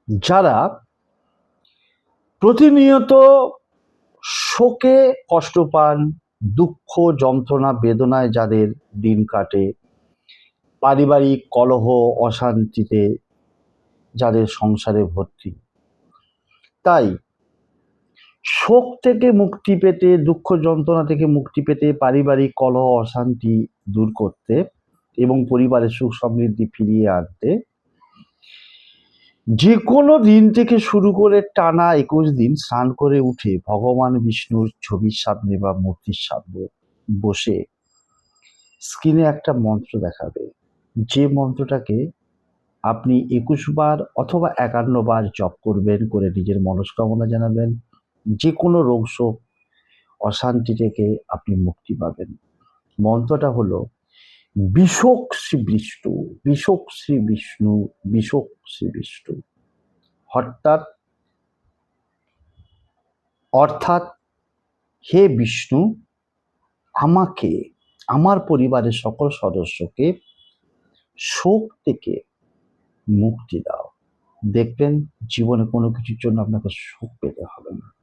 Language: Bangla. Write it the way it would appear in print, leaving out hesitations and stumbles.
যারা প্রতিনিয়ত শোকে কষ্ট পান, দুঃখ যন্ত্রণা বেদনায় যাদের দিন কাটে, পারিবারিক কলহ অশান্তিতে যাদের সংসারে ভর্তি, তাই শোক থেকে মুক্তি পেতে, দুঃখ যন্ত্রণা থেকে মুক্তি পেতে, পারিবারিক কলহ অশান্তি দূর করতে এবং পরিবারের সুখ সমৃদ্ধি ফিরিয়ে আনতে যে কোনো দিন থেকে শুরু করে টানা 21 দিন স্নান করে উঠে ভগবান বিষ্ণুর ছবির সামনে বা মূর্তির সামনে বসে স্ক্রিনে একটা মন্ত্র দেখাবে, যে মন্ত্রটাকে আপনি 21 বার অথবা 51 বার জপ করবেন, করে নিজের মনস্কামনা জানাবেন। যে কোনো রোগ শোক অশান্তি থেকে আপনি মুক্তি পাবেন। মন্ত্রটা হলো বিশোক শ্রী বিষ্ণু, বিশোক শ্রী বিষ্ণু, বিশোক শ্রী বিষ্ণু। অর্থাৎ অর্থাৎ হে বিষ্ণু, আমাকে, আমার পরিবারের সকল সদস্যকে শোক থেকে মুক্তি দাও। দেখবেন জীবনে কোনো কিছুর জন্য আপনাকে শোক পেতে হবে না।